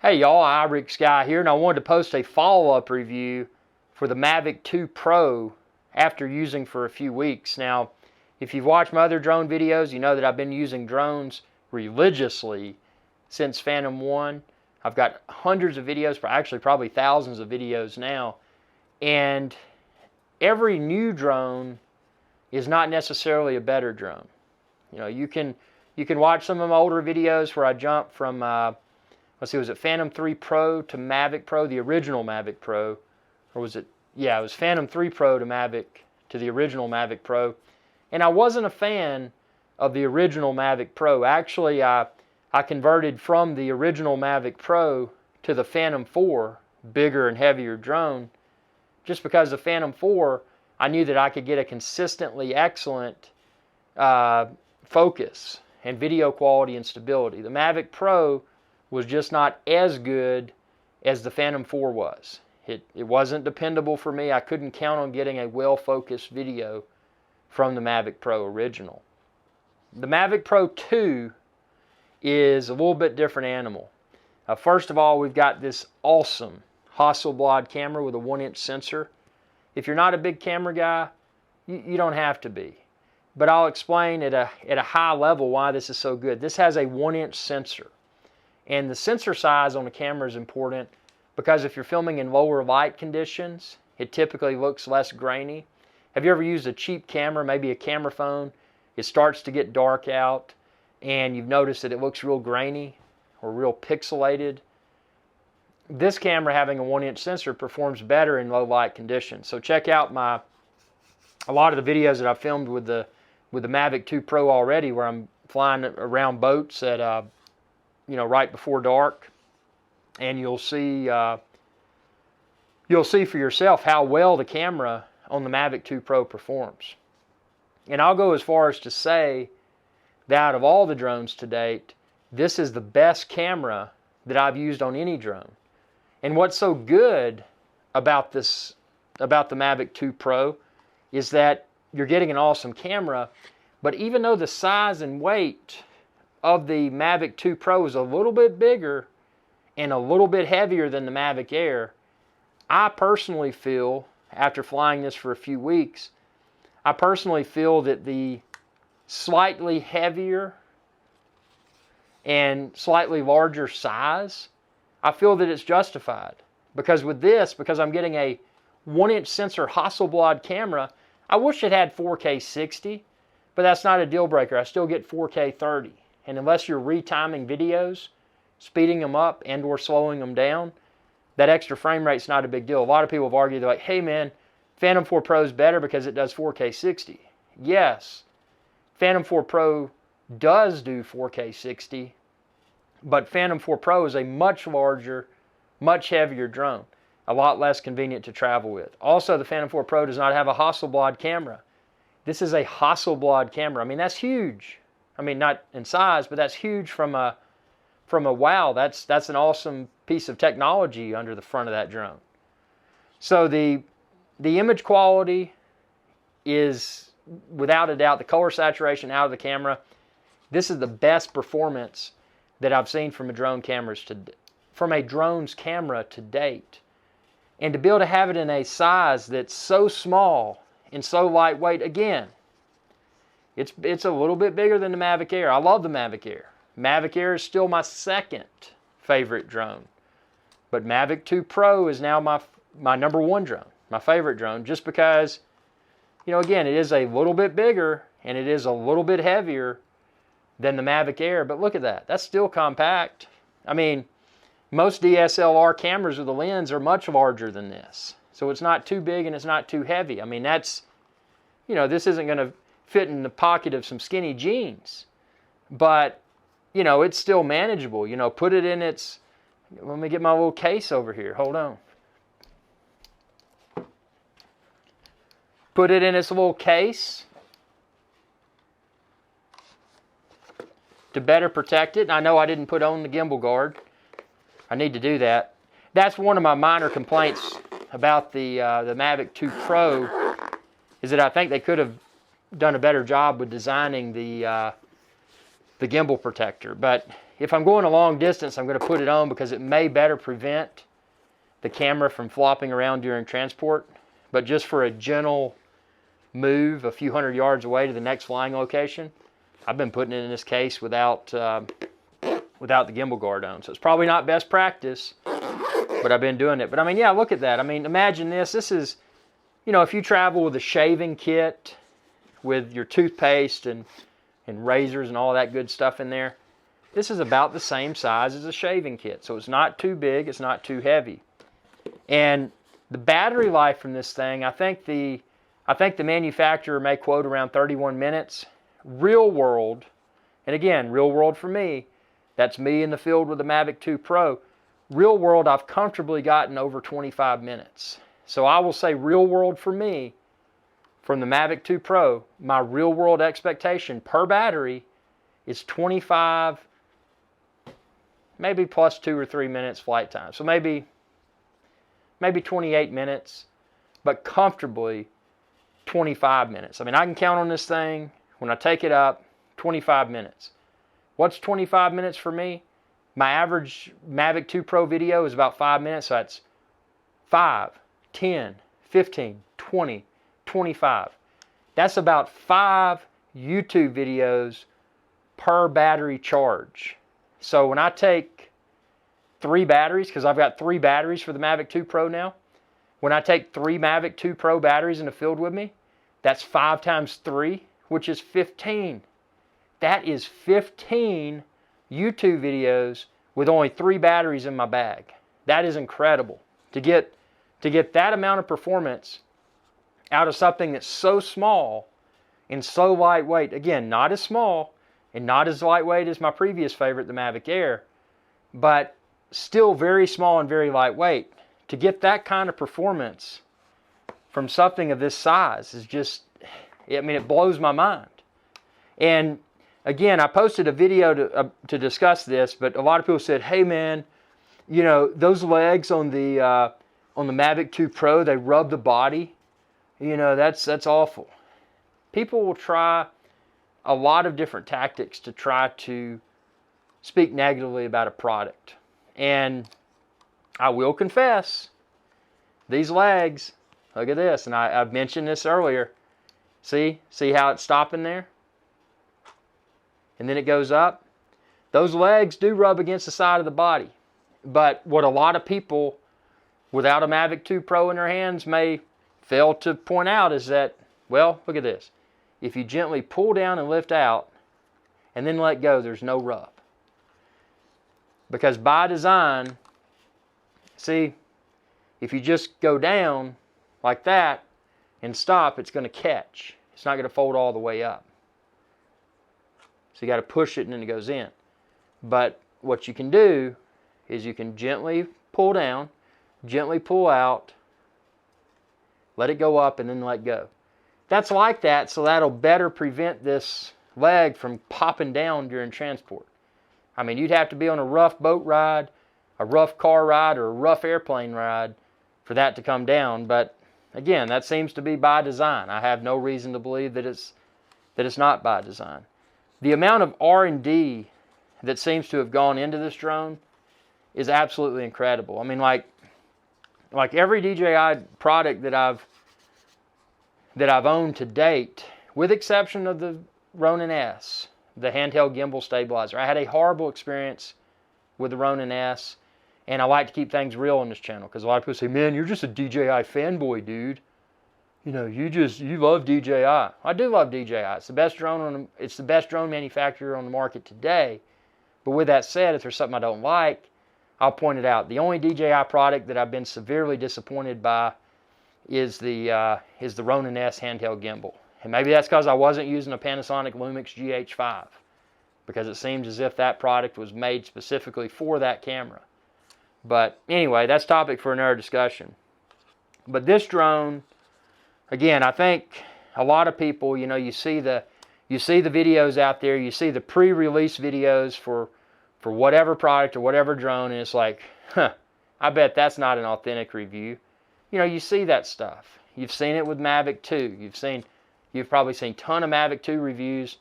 Hey y'all, Irix Guy here, and I wanted to post a follow-up review for the Mavic 2 Pro after using for a few weeks. Now, if you've watched my other drone videos, you know that I've been using drones religiously since Phantom 1. I've got hundreds of videos, actually probably thousands of videos now, and every new drone is not necessarily a better drone. You know, you can watch some of my older videos where I jumped from let's see, was it Phantom 3 Pro to Mavic Pro, the original Mavic Pro? Or was it, yeah, it was Phantom 3 Pro to Mavic, to the original Mavic Pro. And I wasn't a fan of the original Mavic Pro. Actually, I converted from the original Mavic Pro to the Phantom 4, bigger and heavier drone, just because the Phantom 4, I knew that I could get a consistently excellent focus and video quality and stability. The Mavic Pro was just not as good as the Phantom 4 was. It wasn't dependable for me. I couldn't count on getting a well-focused video from the Mavic Pro original. The Mavic Pro 2 is a little bit different animal. First of all, we've got this awesome Hasselblad camera with a 1-inch sensor. If you're not a big camera guy, you don't have to be. But I'll explain at a high level why this is so good. This has a 1-inch sensor. And the sensor size on a camera is important because if you're filming in lower light conditions, it typically looks less grainy. Have you ever used a cheap camera, maybe a camera phone? It starts to get dark out and you've noticed that it looks real grainy or real pixelated. This camera, having a 1-inch sensor, performs better in low light conditions. So check out a lot of the videos that I've filmed with the Mavic 2 Pro already, where I'm flying around boats at right before dark, and you'll see for yourself how well the camera on the Mavic 2 Pro performs. And I'll go as far as to say that out of all the drones to date, this is the best camera that I've used on any drone. And what's so good about the Mavic 2 Pro is that you're getting an awesome camera, but even though the size and weight of the Mavic 2 Pro is a little bit bigger and a little bit heavier than the Mavic Air, I personally feel, after flying this for a few weeks, I personally feel that the slightly heavier and slightly larger size, I feel that it's justified. Because with this, because I'm getting a 1-inch sensor Hasselblad camera, I wish it had 4K 60, but that's not a deal breaker. I still get 4K 30. And unless you're retiming videos, speeding them up and or slowing them down, that extra frame rate's not a big deal. A lot of people have argued, they're like, hey man, Phantom 4 Pro is better because it does 4K 60. Yes, Phantom 4 Pro does do 4K 60, but Phantom 4 Pro is a much larger, much heavier drone, a lot less convenient to travel with. Also, the Phantom 4 Pro does not have a Hasselblad camera. This is a Hasselblad camera. I mean, that's huge. I mean, not in size, but that's huge from a wow. That's an awesome piece of technology under the front of that drone. So the image quality is, without a doubt, the color saturation out of the camera. This is the best performance that I've seen from a drone's camera to date. And to be able to have it in a size that's so small and so lightweight, again, it's a little bit bigger than the Mavic Air. I love the Mavic Air. Mavic Air is still my second favorite drone. But Mavic 2 Pro is now my number one drone, my favorite drone, just because, again, it is a little bit bigger and it is a little bit heavier than the Mavic Air. But look at that. That's still compact. I mean, most DSLR cameras with a lens are much larger than this. So it's not too big and it's not too heavy. I mean, that's, this isn't going to fit in the pocket of some skinny jeans. But, it's still manageable. Put it in its, let me get my little case over here. Hold on. Put it in its little case to better protect it. And I know I didn't put on the gimbal guard. I need to do that. That's one of my minor complaints about the Mavic 2 Pro, is that I think they could have done a better job with designing the gimbal protector. But if I'm going a long distance, I'm going to put it on because it may better prevent the camera from flopping around during transport. But just for a gentle move a few hundred yards away to the next flying location, I've been putting it in this case without the gimbal guard on. So it's probably not best practice, but I've been doing it. But I mean, yeah, look at that. I mean, imagine this. This is, you know, if you travel with a shaving kit with your toothpaste and razors and all that good stuff in there, this is about the same size as a shaving kit. So it's not too big, it's not too heavy. And the battery life from this thing, I think the manufacturer may quote around 31 minutes. Real world, and again, real world for me, that's me in the field with the Mavic 2 Pro. Real world, I've comfortably gotten over 25 minutes. So I will say real world for me, from the Mavic 2 Pro, my real world expectation per battery is 25, maybe plus 2 or 3 minutes flight time. So maybe 28 minutes, but comfortably 25 minutes. I mean, I can count on this thing, when I take it up, 25 minutes. What's 25 minutes for me? My average Mavic 2 Pro video is about 5 minutes, so that's 5, 10, 15, 20, 25. That's about 5 YouTube videos per battery charge. So when I take 3 batteries, because I've got 3 batteries for the Mavic 2 Pro now, when I take 3 Mavic 2 Pro batteries in the field with me, that's 5 times 3, which is 15. That is 15 YouTube videos with only 3 batteries in my bag. That is incredible. To get that amount of performance out of something that's so small and so lightweight. Again, not as small and not as lightweight as my previous favorite, the Mavic Air, but still very small and very lightweight. To get that kind of performance from something of this size is just, I mean, it blows my mind. And again, I posted a video to discuss this, but a lot of people said, hey man, you know, those legs on the Mavic 2 Pro, they rub the body. You know, that's awful. People will try a lot of different tactics to try to speak negatively about a product. And I will confess, these legs, look at this, and I've mentioned this earlier. See how it's stopping there? And then it goes up. Those legs do rub against the side of the body. But what a lot of people without a Mavic 2 Pro in their hands may fail to point out is that, well, look at this. If you gently pull down and lift out and then let go, there's no rub. Because by design, see, if you just go down like that and stop, it's going to catch. It's not going to fold all the way up. So you got to push it and then it goes in. But what you can do is you can gently pull down, gently pull out, let it go up and then let go. That's like that, so that'll better prevent this leg from popping down during transport. I mean, you'd have to be on a rough boat ride, a rough car ride, or a rough airplane ride for that to come down. But again, that seems to be by design. I have no reason to believe that it's not by design. The amount of R&D that seems to have gone into this drone is absolutely incredible. I mean, like every DJI product that I've owned to date, with exception of the Ronin S, the handheld gimbal stabilizer. I had a horrible experience with the Ronin S, and I like to keep things real on this channel because a lot of people say, man, you're just a DJI fanboy, dude. You know, you love DJI. I do love DJI. It's the best drone manufacturer on the market today. But with that said, if there's something I don't like, I'll point it out. The only DJI product that I've been severely disappointed by is the Ronin S handheld gimbal. And maybe that's because I wasn't using a Panasonic Lumix GH5, because it seems as if that product was made specifically for that camera. But anyway, that's topic for another discussion. But this drone, again, I think a lot of people, you know, you see the videos out there, you see the pre-release videos for whatever product or whatever drone, and it's like, I bet that's not an authentic review. You know, you see that stuff. You've seen it with Mavic 2. You've probably seen a ton of Mavic 2 reviews,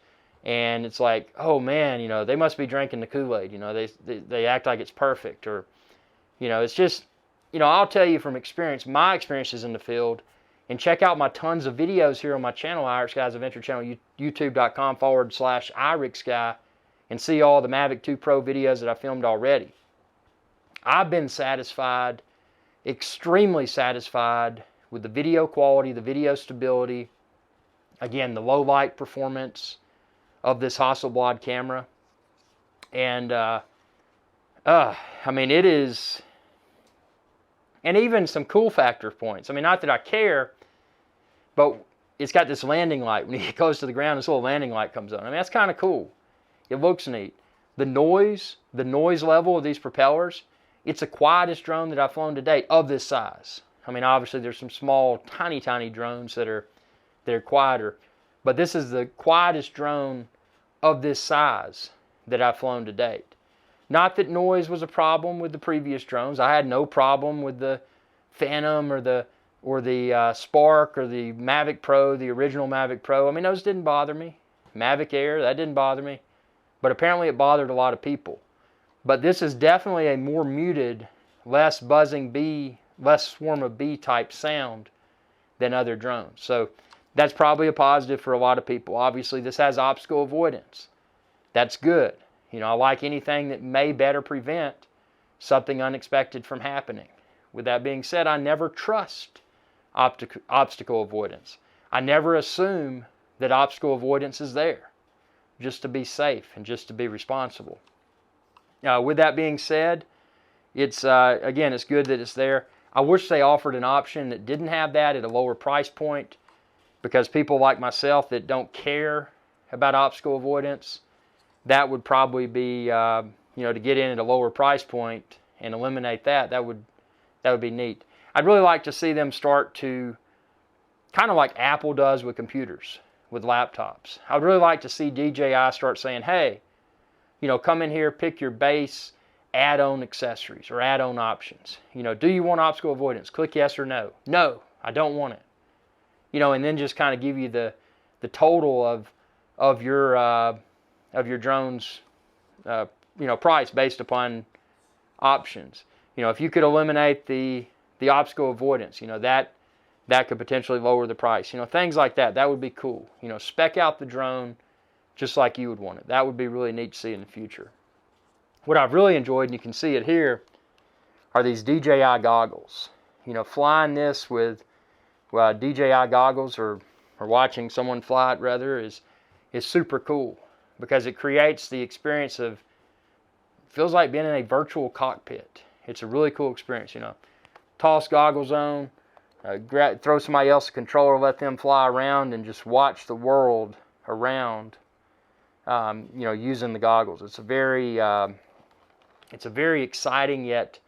And it's like, oh man, you know, they must be drinking the Kool-Aid. You know, they act like it's perfect, or, you know, it's just, you know, I'll tell you from experience, my experiences in the field, and check out my tons of videos here on my channel, IRIX Guys Adventure channel, youtube.com/IRIX Guy, and see all the Mavic 2 Pro videos that I filmed already. I've been satisfied, extremely satisfied with the video quality, the video stability, again, the low light performance of this Hasselblad camera. And, I mean, it is, and even some cool factor points. I mean, not that I care, but it's got this landing light. When you get close to the ground, this little landing light comes on. I mean, that's kind of cool. It looks neat. The noise level of these propellers, it's the quietest drone that I've flown to date of this size. I mean, obviously there's some small, tiny, tiny drones that are quieter, but this is the quietest drone of this size that I've flown to date. Not that noise was a problem with the previous drones. I had no problem with the Phantom or the Spark or the Mavic Pro, the original Mavic Pro. I mean, those didn't bother me. Mavic Air, that didn't bother me. But apparently it bothered a lot of people. But this is definitely a more muted, less buzzing bee, less swarm of bee type sound than other drones. So that's probably a positive for a lot of people. Obviously, this has obstacle avoidance. That's good. You know, I like anything that may better prevent something unexpected from happening. With that being said, I never trust obstacle avoidance. I never assume that obstacle avoidance is there, just to be safe and just to be responsible. With that being said, it's again, it's good that it's there. I wish they offered an option that didn't have that at a lower price point, because people like myself that don't care about obstacle avoidance, that would probably be, you know, to get in at a lower price point and eliminate that, that would be neat. I'd really like to see them start to, kind of like Apple does with computers, with laptops. I would really like to see DJI start saying, hey, you know, come in here, pick your base add-on accessories or add-on options. You know, do you want obstacle avoidance? Click yes or no. No, I don't want it. You know, and then just kind of give you the total of your drone's you know, price based upon options. You know, if you could eliminate the obstacle avoidance, you know, that could potentially lower the price. You know, things like that. That would be cool. You know, spec out the drone just like you would want it. That would be really neat to see in the future. What I've really enjoyed, and you can see it here, are these DJI goggles. You know, flying this with DJI goggles, or watching someone fly it rather, is super cool, because it creates the experience of, feels like being in a virtual cockpit. It's a really cool experience, you know. Toss goggles on, throw somebody else a controller, let them fly around, and just watch the world around, you know, using the goggles. It's a very exciting yet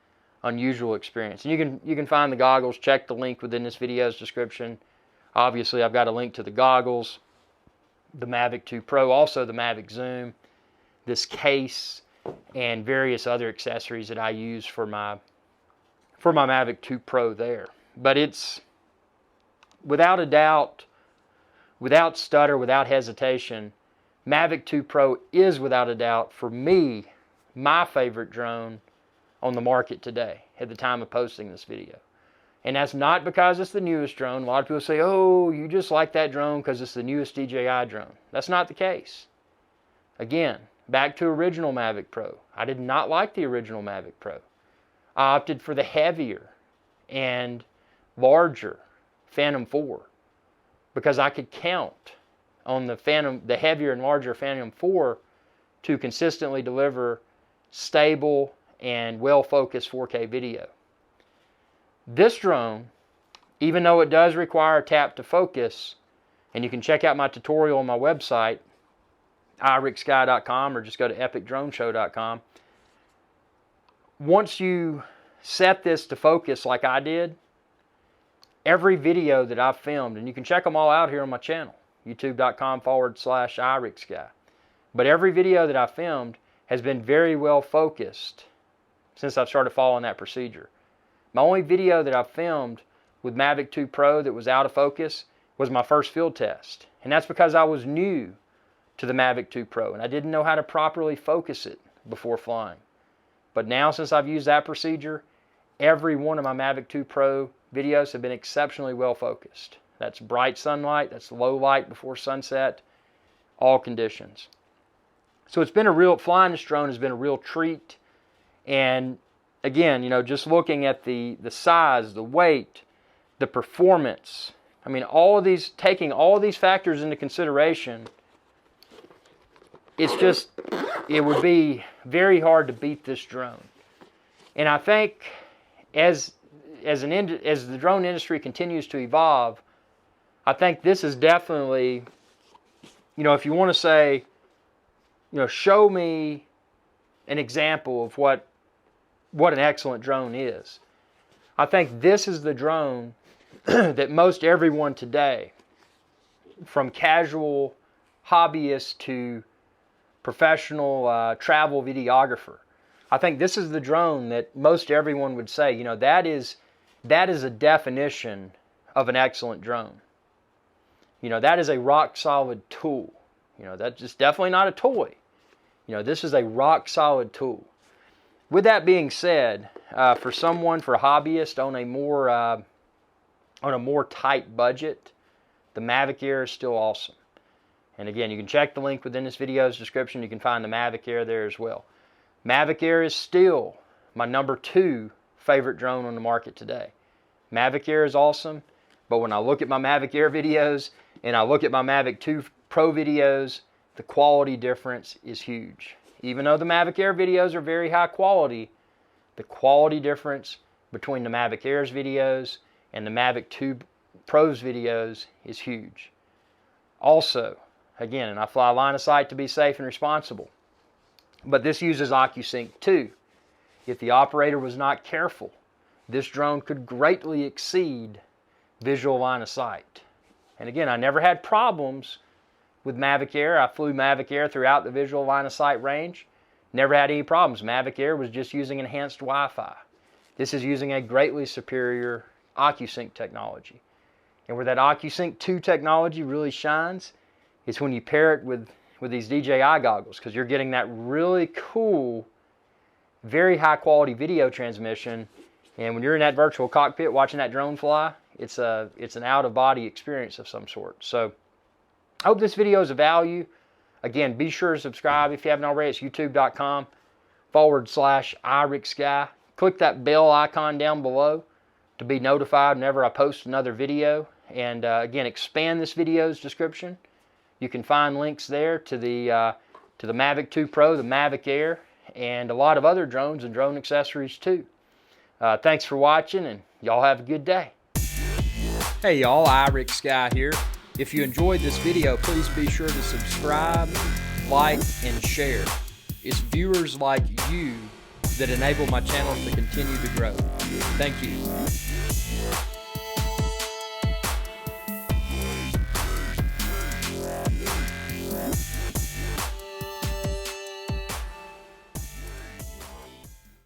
unusual experience. And you can find the goggles. Check the link within this video's description. Obviously, I've got a link to the goggles, the Mavic 2 Pro, also the Mavic Zoom, this case, and various other accessories that I use for my Mavic 2 Pro there. But it's, without a doubt, without stutter, without hesitation, Mavic 2 Pro is, without a doubt, for me, my favorite drone on the market today at the time of posting this video. And that's not because it's the newest drone. A lot of people say, oh, you just like that drone because it's the newest DJI drone. That's not the case. Again, back to original Mavic Pro. I did not like the original Mavic Pro. I opted for the heavier and larger Phantom 4 because I could count on the heavier and larger Phantom 4 to consistently deliver stable and well-focused 4K video. This drone, even though it does require a tap to focus, and you can check out my tutorial on my website, irixguy.com, or just go to epicdroneshow.com. Once you set this to focus like I did, every video that I've filmed, and you can check them all out here on my channel, youtube.com/irixguy. But every video that I filmed has been very well focused since I've started following that procedure. My only video that I filmed with Mavic 2 Pro that was out of focus was my first field test. And that's because I was new to the Mavic 2 Pro, and I didn't know how to properly focus it before flying. But now, since I've used that procedure, every one of my Mavic 2 Pro videos have been exceptionally well focused. That's bright sunlight, that's low light before sunset, all conditions. So it's been a real, flying this drone has been a real treat. And again, you know, just looking at the size, the weight, the performance, I mean, all of these, taking all of these factors into consideration, it's just, it would be very hard to beat this drone. And I think as the drone industry continues to evolve, I think this is definitely, you know, if you want to say, you know, show me an example of what an excellent drone is, I think this is the drone that most everyone today, from casual hobbyist to professional travel videographer, I think this is the drone that most everyone would say, you know, that is a definition of an excellent drone. You know, that is a rock solid tool. You know, that's just definitely not a toy. You know, this is a rock solid tool. With that being said, for a hobbyist on a more tight budget, the Mavic Air is still awesome. And again, you can check the link within this video's description. You can find the Mavic Air there as well. Mavic Air is still my number 2 favorite drone on the market today. Mavic Air is awesome, but when I look at my Mavic Air videos and I look at my Mavic 2 Pro videos, the quality difference is huge. Even though the Mavic Air videos are very high quality, the quality difference between the Mavic Air's videos and the Mavic 2 Pro's videos is huge. Also, again, and I fly line of sight to be safe and responsible, but this uses OcuSync 2. If the operator was not careful, this drone could greatly exceed visual line of sight. And again, I never had problems with Mavic Air. I flew Mavic Air throughout the visual line of sight range. Never had any problems. Mavic Air was just using enhanced Wi-Fi. This is using a greatly superior OcuSync technology. And where that OcuSync 2 technology really shines is when you pair it with these DJI goggles, because you're getting that really cool, very high quality video transmission. And when you're in that virtual cockpit watching that drone fly, it's an out-of-body experience of some sort. So I hope this video is of value. Again, be sure to subscribe if you haven't already. It's youtube.com/irixguy. Click that bell icon down below to be notified whenever I post another video. And again, expand this video's description. You can find links there to the Mavic 2 Pro, the Mavic Air, and a lot of other drones and drone accessories too. Thanks for watching, and y'all have a good day. Hey y'all, irixguy here. If you enjoyed this video, please be sure to subscribe, like, and share. It's viewers like you that enable my channel to continue to grow. Thank you.